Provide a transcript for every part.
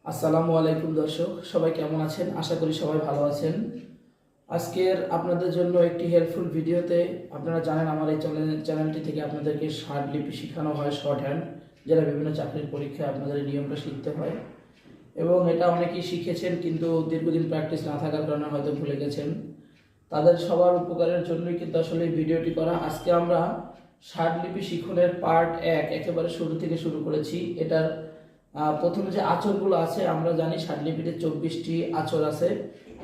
আসসালামু আলাইকুম দর্শক, সবাই কেমন আছেন? আশা করি সবাই ভালো আছেন। আজকের আপনাদের জন্য একটি হেল্পফুল ভিডিওতে আপনারা জানেন আমার এই চ্যানেলটি থেকে আপনাদেরকে শর্ট লিপি শেখানো হয়, শর্ট হ্যান্ড, যেটা বিভিন্ন চাকরির পরীক্ষায় আপনাদের এই নিয়মটা শিখতে হয়। এবং এটা অনেকেই শিখেছেন কিন্তু দীর্ঘদিন প্র্যাকটিস না থাকার কারণে হয়তো ভুলে গেছেন। তাদের সবার উপকারের জন্যই কিন্তু আসলে এই ভিডিওটি করা। আজকে আমরা শর্ট লিপি শিখনের পার্ট 1 একেবারে শুরু থেকে শুরু করেছি। এটার প্রথমে যে আঁচড়গুলো আছে, আমরা জানি ষাটলিপিতে 24টি আঁচড় আছে।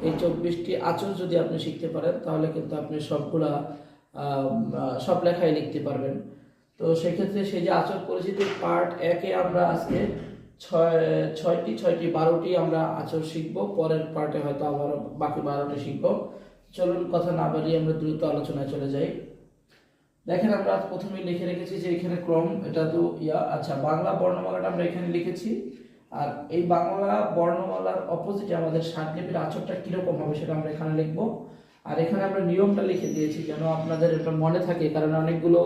এই 24টি আঁচড় যদি আপনি শিখতে পারেন তাহলে কিন্তু আপনি সবগুলা সব লেখায় লিখতে পারবেন। তো সেক্ষেত্রে সেই যে আঁচড় পরিচিতি পার্ট 1-এ আমরা আজকে ছয়টি 12টি আমরা আঁচড় শিখবো। পরের পার্টে হয়তো আবার বাকি 12টি শিখবো। চলুন কথা না বাড়িয়ে আমরা দ্রুত আলোচনায় চলে যাই। দেখেন, আমরা প্রথমেই লিখে রেখেছি যে এখানে ক্রম, এটা তো আচ্ছা, বাংলা বর্ণমালাটা আমরা এখানে লিখেছি। আর এই বাংলা বর্ণমালার অপোজিটে আমাদের ষাটলিপির আঁচড়টা কিরকম হবে সেটা আমরা এখানে লিখবো। আর এখানে আমরা নিয়মটা লিখে দিয়েছি যেন আপনাদের এটা মনে থাকে, কারণ অনেকগুলো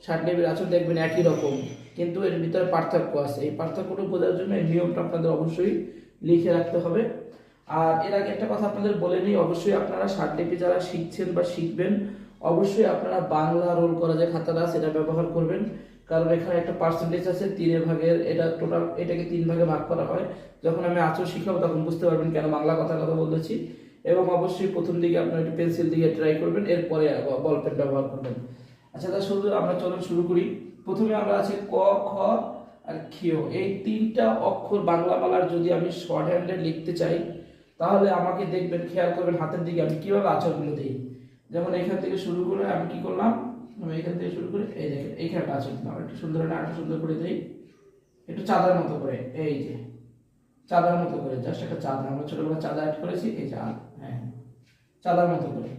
ষাটলিপির আঁচড় দেখবেন একই রকম, কিন্তু এর ভিতরে পার্থক্য আছে। এই পার্থক্যটা বোঝার জন্য এই নিয়মটা আপনাদের অবশ্যই লিখে রাখতে হবে। আর এর আগে একটা কথা আপনাদের বলে নিই, অবশ্যই আপনারা ষাটলিপি যারা শিখছেন বা শিখবেন, অবশ্যই আপনারা বাংলা রোল করা যে খাতাটা সেটা ব্যবহার করবেন। কারণ এখানে একটা পার্সেন্টেজ আছে 3 ভাগের, এটা টোটাল, এটাকে 3 ভাগে ভাগ করা হয়। যখন আমি আঁচড় শিখাবো তখন বুঝতে পারবেন কেন বাংলা কথা বলেছি। এবং অবশ্যই প্রথম দিকে আপনার একটু পেন্সিল দিয়ে ট্রাই করবেন, এরপরে বল পেন ব্যবহার করবেন। আচ্ছা, তাহলে শুরু আমরা চলুন শুরু করি। প্রথমে আমরা আছে ক, খ আর ক্ষিয়, এই 3টা অক্ষর বাংলা মালার যদি আমি শর্ট হ্যান্ডে লিখতে চাই তাহলে আমাকে দেখবেন, খেয়াল করবেন হাতের দিকে আমি কিভাবে আঁচড়গুলো দিই। যেমন এখান থেকে শুরু করে আমি কি করলাম, আমি এখান থেকে শুরু করে এই দেখেন এইখানে একটা আঁচড় দিলাম, একটু সুন্দর, একটু সুন্দর করে দিই, একটু চাঁদার মতো করে, এই যে চাঁদার মতো করে, জাস্ট একটা চাঁদা, আমরা ছোটবেলা চাঁদা অ্যাড করেছি, এই যে হ্যাঁ চাঁদার মতো করে।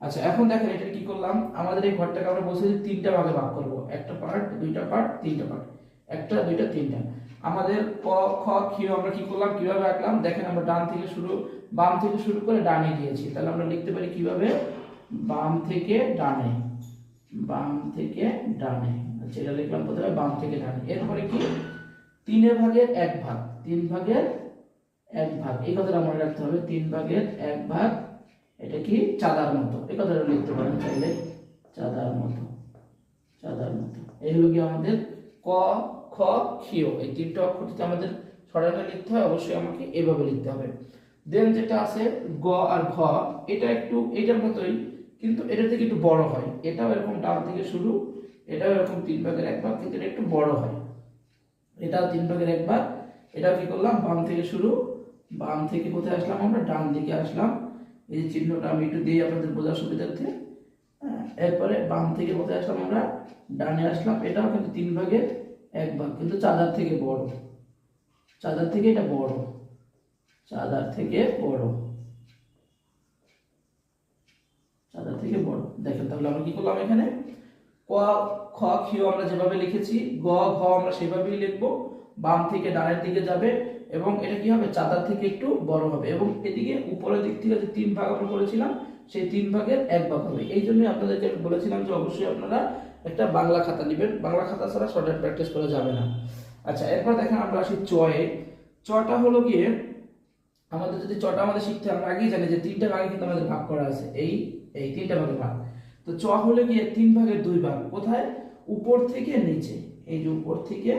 আচ্ছা, এখন দেখেন এটা কি করলাম, আমাদের এই ঘরটাকে আমরা বলছি যে 3টা ভাগে ভাগ করব, একটা পার্ট, 2টা পার্ট, 3টা পার্ট, একটা, 2টা, 3টা। আমাদের ক, খ, খ আমরা কি করলাম, কিভাবে আঁকলাম দেখেন, আমরা বাম থেকে শুরু করে ডানে গিয়েছি। তাহলে আমরা লিখতে পারি কিভাবে, বাম থেকে ডানে, বাম থেকে ডানে। আচ্ছা, এটা লিখলাম প্রথমে বাম থেকে ডানে। এরপরে কি, 3 ভাগের 1 ভাগ, 3 ভাগের 1 ভাগ, এই কথাটা মনে রাখতে হবে, 3 ভাগের 1 ভাগ। এটা কি, চাঁদার মতো, এই কথাটা লিখতে পারেন চাইলে, চাঁদার মতো, চাঁদার মতো। এই হলো কি আমাদের ক, খ, ক্ষিয়, এই 3টা অক্ষরটিতে আমাদের সরাসরি লিখতে হয়, অবশ্যই আমাকে এভাবে লিখতে হবে। দেন যেটা আছে গ আর ঘ, এটা একটু এটার মতোই, কিন্তু এটা থেকে একটু বড় হয়। এটাও এরকম ডান থেকে শুরু, এটাও এরকম 3 ভাগের 1 ভাগ, কিন্তু এটা একটু বড় হয়। এটাও 3 ভাগের 1 ভাগ। এটাও কি করলাম, বাম থেকে শুরু, বাম থেকে কোথায় আসলাম, আমরা ডান দিকে আসলাম। এই যে চিহ্নটা আমি একটু দিই আপনাদের বোঝার সুবিধার্থে। এরপরে বাম থেকে কোথায় আসলাম, আমরা ডানে আসলাম। এটাও কিন্তু 3 ভাগের 1 ভাগ, কিন্তু চাঁদার থেকে বড়, চাঁদার থেকে এটা বড়, চাঁদার থেকে বড়, চাঁদার থেকে বড়। দেখেন, তাহলে আমরা কি করলাম এখানে, ক, খ, খ আমরা যেভাবে লিখেছি, গ, ঘ আমরা সেভাবেই লিখবো, বাম থেকে ডানের দিকে যাবে, এবং এটা কি হবে, চাঁদার থেকে একটু বড় হবে, এবং এদিকে উপরের দিক থেকে যে 3 ভাগ আমরা করেছিলাম সেই 3 ভাগের 1 ভাগ হবে। এই জন্যই আপনাদেরকে বলেছিলাম যে অবশ্যই আপনারা একটা বাংলা খাতা নেবেন, বাংলা খাতা ছাড়া শর্টহ্যান্ড প্র্যাকটিস করা যাবে না। আচ্ছা, এরপর দেখেন আমরা আসি চয়ে। চটা হলো গিয়ে, আমাদের যদি চটা আমাদের শিখতে, আমরা আগেই জানি যে 3টা ভাগে কিন্তু আমাদের ভাগ করা আছে, এই এই 3টা ভাগে ভাগ। তো চ হলে গিয়ে 3 ভাগের 2 ভাগ, কোথায়, উপর থেকে নিচে, এই যে উপর থেকে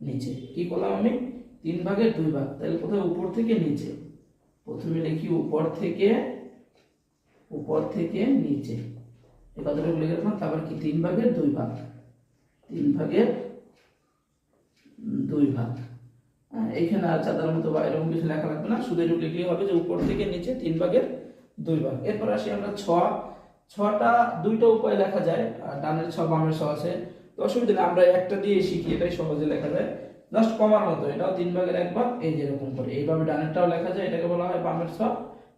নিচে। কি করলাম আমি, 3 ভাগের 2 ভাগ, তাহলে কোথায়, উপর থেকে নিচে। প্রথমে লিখি উপর থেকে, উপর থেকে নিচে, এই কথাটা লিখে রাখলাম। তারপর কি, 3 ভাগের 2 ভাগ, 3 ভাগের 2 ভাগ। এইখানে আর চাঁদার মতো বা এরকম কিছু লেখা লাগবে না, শুধু এটুকু লিখলেই হবে যে উপর থেকে নিচে 3 ভাগের 2 ভাগ। এরপর আসি আমরা ছটা 2টা উপায় লেখা যায়, ডানের ছ বামের ছ আছে, তো অসুবিধা নেই, আমরা একটা দিয়ে শিখি, এটাই সহজে লেখা যায়, জাস্ট কমার মতো। এটাও 3 ভাগের 1 ভাগ, এই যেরকম করে এইভাবে ডানেরটাও লেখা যায়, এটাকে বলা হয় বামের ছ,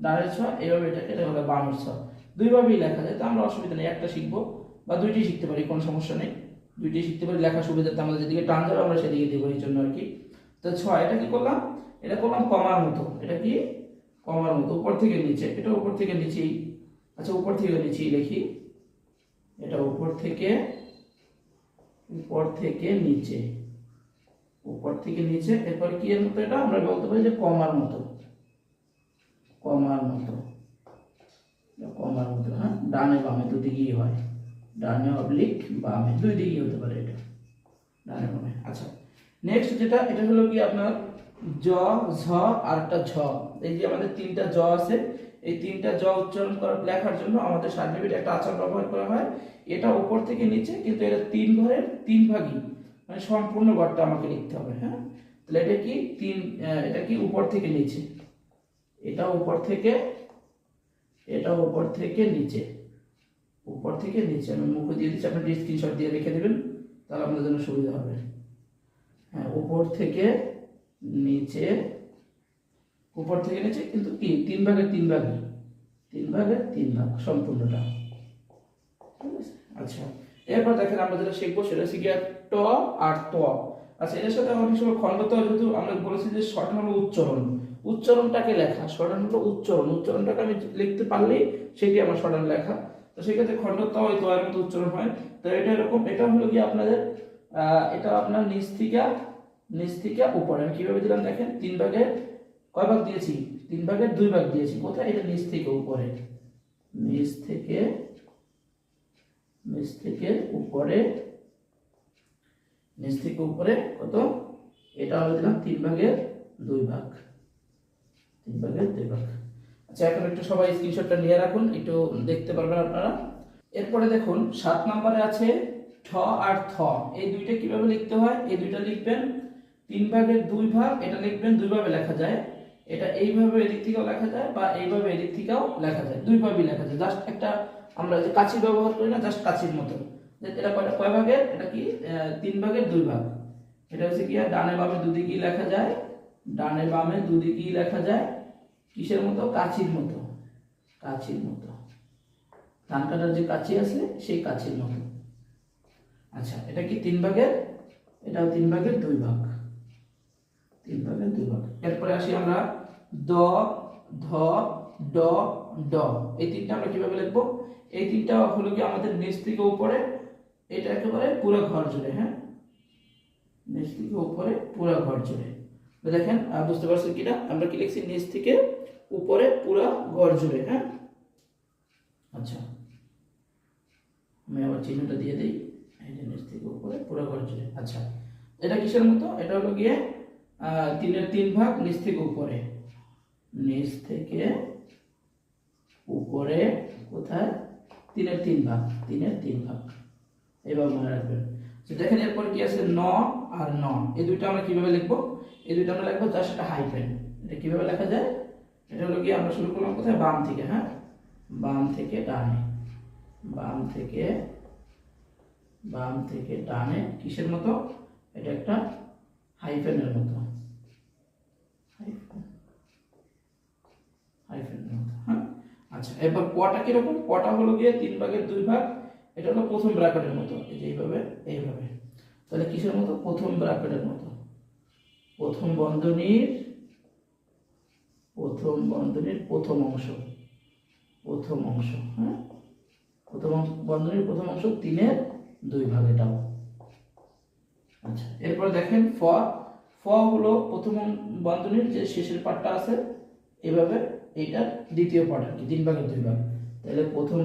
ডানের ছ, এইভাবে এটা বলা হয় বামের ছ। 2ভাবেই লেখা যায়, তো আমরা অসুবিধা নেই, একটা শিখবো বা 2টি শিখতে পারি, কোনো সমস্যা নেই, 2টি শিখতে পারি, লেখা সুবিধাতে আমাদের যেদিকে টান যাবে আমরা সেদিকে দেবো, এই জন্য আর কি। তো 6, এটা কি করলাম, এটা করলাম কমার মতো, এটা কি, কমার মতো, উপর থেকে নিচে, এটা উপর থেকে নিচেই। আচ্ছা, উপর থেকে নিচেই লিখি, এটা উপর থেকে নিচে, উপর থেকে নিচে। এরপরে কি এর মতো, এটা আমরা বলতে পারি যে কমার মতো, কমার মতো, কমার মতো। হ্যাঁ, ডানে বামে দুদিকেই হয়, ডানে অবলিক বামে দুই দিকেই হতে পারে এটা, ডানে বামে। আচ্ছা, নেক্সট যেটা, এটা হলো কি আপনার জ, ঝ আর একটা ঝ। এই যে আমাদের তিনটা জ আছে, এই তিনটা জ উচ্চারণ করার লেখার জন্য আমাদের সার্টিফিকেট একটা আচার ব্যবহার করা হয়। এটা উপর থেকে নিচে, কিন্তু এটা তিন ঘরের তিন ভাগই, মানে সম্পূর্ণ ঘরটা আমাকে লিখতে হবে। হ্যাঁ, তাহলে এটা কি এটা কি উপর থেকে নিচে, এটা উপর থেকে, এটা উপর থেকে নিচে, উপর থেকে নিচে। আমি মুখে দিয়ে দিচ্ছি, আপনি স্ক্রিনশট দিয়ে রেখে দেবেন, তাহলে আপনাদের জন্য সুবিধা হবে। হ্যাঁ, উপর থেকে নিচে, উপর থেকে নিচে, কিন্তু কি তিন ভাগের তিন ভাগ, তিন ভাগের তিন ভাগ সম্পূর্ণটা। আচ্ছা, এরপর দেখেন আমরা যেটা শিখবো সেটা হচ্ছে কি ট আর ত। আচ্ছা, এর সাথে অনেক সময় খণ্ডত, যেহেতু আমরা বলেছি যে শর্ট হলো উচ্চারণ, উচ্চারণটাকে লেখা, শর্ট হলো উচ্চারণ, উচ্চারণটাকে আমি লিখতে পারলেই সেটি আমার শর্ট লেখা। তো সেক্ষেত্রে খণ্ডত হয়, তো এর মতো উচ্চারণ হয়। তো এটা এরকম, এটা হলো কি আপনাদের এটা আপনার নিচ থেকে উপরে। আমি কিভাবে দিলাম দেখেন, তিন ভাগে কয় ভাগ দিয়েছি, তিন ভাগের দুই ভাগ দিয়েছি। কোথায়, এটা নিচ থেকে উপরে, নিচ থেকে উপরে, নিচ থেকে উপরে কত, এটা হলো দিলাম তিন ভাগের দুই ভাগ, তিন ভাগের দুই ভাগ। আচ্ছা, এখন একটু সবাই স্ক্রিনশটটা নিয়ে রাখুন, একটু দেখতে পারবেন আপনারা। এরপরে দেখুন 7 নম্বরে আছে ঠ আর থ। এই দুইটা কিভাবে লিখতে হয়, এই দুইটা লিখবেন তিন ভাগের দুই ভাগ, এটা লিখবেন দুইভাবে লেখা যায়। এটা এইভাবে এদিক থেকেও লেখা যায়, বা এইভাবে এদিক থেকেও লেখা যায়, দুইভাবেই লেখা যায়। জাস্ট একটা আমরা যে কাঁচি ব্যবহার করি না, জাস্ট কাঁচির মতো। এটা কয় ভাগের, এটা কি তিন ভাগের দুই ভাগ। এটা হচ্ছে কি ডানে বামে দুদিকেই লেখা যায়, ডানে বামে দুদিকেই লেখা যায়। কিসের মতো, কাঁচির মতো, কাঁচির মতো, ধান কাটার যে কাঁচি আছে সেই কাঁচির মতো। আচ্ছা, এটা কি তিন ভাগের, এটাও তিন ভাগের দুই ভাগ, তিন ভাগের দুই ভাগ। এরপরে আসি আমরা দ, ধ, ড, ড। এই তিনটা আমরা কিভাবে লিখবো, এই তিনটা হলো কি আমাদের নিচ থেকে উপরে, এটা একেবারে পুরো ঘর জুড়ে। হ্যাঁ, নিচ থেকে উপরে পুরো ঘর জুড়ে। দেখেন বুঝতে পারছেন কিনা, আমরা কি লিখছি, নিচ থেকে উপরে পুরো ঘর জুড়ে। হ্যাঁ, আচ্ছা, আমি আবার চিহ্নটা দিয়ে দিই, এই যে নিচ থেকে উপরে পুরো ঘর জুড়ে। আচ্ছা, এটা কিসের মতো, এটা হলো গিয়ে তিনের তিন ভাগ, নিচ থেকে উপরে, নিচ থেকে উপরে, কোথায়, তিনের তিন ভাগ, তিনের তিন ভাগ। এবার মনে রাখবেন। দেখেন এরপর কি আছে, ন আর ন। এই দুইটা আমরা কিভাবে লিখবো, এই দুইটা আমরা লিখবো জাস্ট একটা হাইফেন। এটা কিভাবে লেখা যায়, এটা হলো কি আমরা শুরু করলাম কোথায়, বাম থেকে। হ্যাঁ, বাম থেকে ডানে, বাম থেকে ডানে, কিসের মতো, এটা একটা হাইফেনের মতো, হাইফেনের মতো। হ্যাঁ, আচ্ছা, এবার পটা কিরকম, পটা হলো গিয়ে তিন ভাগের দুই ভাগ। এটা হলো প্রথম ব্র্যাকেটের মতো, এই যে এইভাবে এইভাবে। তাহলে কিসের মতো, প্রথম ব্র্যাকেটের মতো, প্রথম বন্ধনীর প্রথম অংশ, প্রথম অংশ। হ্যাঁ, প্রথম বন্ধনীর প্রথম অংশ তিনের দুই ভাগ, এটাও। আচ্ছা, এরপর দেখেন ফ, ফ হলো প্রথম বন্ধনীর যে শেষের পার্টটা আছে, এভাবে এইটা দ্বিতীয় পার্ট আর কি, তিন ভাগের দুই ভাগ। তাহলে প্রথম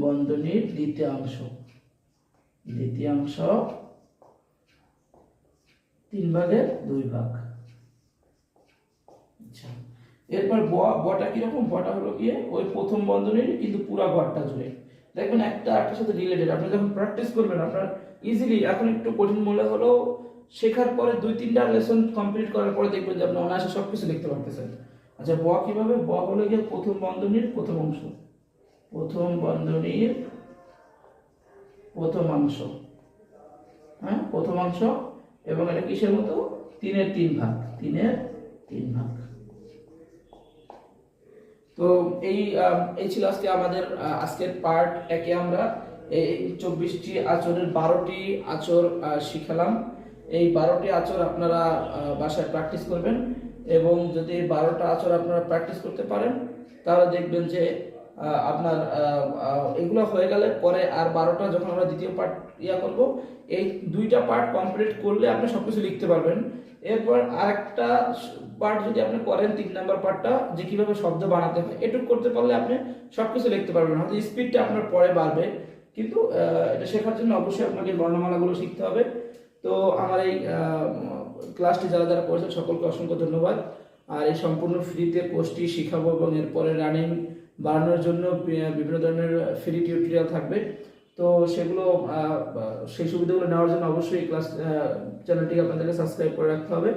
বন্ধনীর দ্বিতীয়াংশ, তিন ভাগের দুই ভাগ। আচ্ছা, এরপর বটা কিরকম, বটা হলো গিয়ে ওই প্রথম বন্ধনীর কিন্তু পুরো ঘরটা জুড়ে। দেখবেন একটা একটার সাথে রিলেটেড, আপনি যখন প্র্যাকটিস করবেন আপনার ইজিলি, এখন একটু কঠিন মনে হলেও শেখার পরে দুই তিনটা লেসন কমপ্লিট করার পরে দেখবেন যে আপনি অনায়াসে সবকিছু লিখতে পারতেছেন। আচ্ছা, ব কিভাবে, ব হলো গিয়ে প্রথম বন্ধনীর প্রথম অংশ, প্রথম বন্ধনীর প্রথম অংশ। হ্যাঁ, প্রথম অংশ, এবং এটা কিসের মতো, তিনের তিন ভাগ, তিনের তিন ভাগ। তো এই ছিল আজকে আমাদের আজকের পার্ট একে। আমরা এই 24টি আচরের 12টি আচর শিখালাম। এই 12টি আচর আপনারা বাসায় প্র্যাকটিস করবেন, এবং যদি 12টা আচর আপনারা প্র্যাকটিস করতে পারেন, তাহলে দেখবেন যে আপনার এগুলো হয়ে গেলে পরে আর 12টা যখন আমরা দ্বিতীয় পার্ট ইয়া করব, এই 2টা পার্ট কমপ্লিট করলে আপনি সবকিছু লিখতে পারবেন। এরপর আরেকটা পার্ট যদি আপনি করেন, 3 নাম্বার পার্টটা, যে কিভাবে শব্দ বানাতে হয়, এটুকু করতে পারলে আপনি সবকিছু লিখতে পারবেন। হয়তো স্পিডটা আপনার পরে বাড়বে, কিন্তু এটা শেখার জন্য অবশ্যই আপনাকে বর্ণমালাগুলো শিখতে হবে। তো আমার এই ক্লাসটি যারা যারা করেছেন সকলকে অসংখ্য ধন্যবাদ। আর এই সম্পূর্ণ ফ্রিতে কোর্সটি শিখাবো এবং এরপরে রানিং বাড়ানোর জন্য বিভিন্ন ধরনের ফ্রি টিউটোরিয়াল থাকবে। তো সেগুলো সেই সুবিধাগুলো নেওয়ার জন্য অবশ্যই ক্লাস চ্যানেলটিকে আপনাদেরকে সাবস্ক্রাইব করে রাখতে হবে।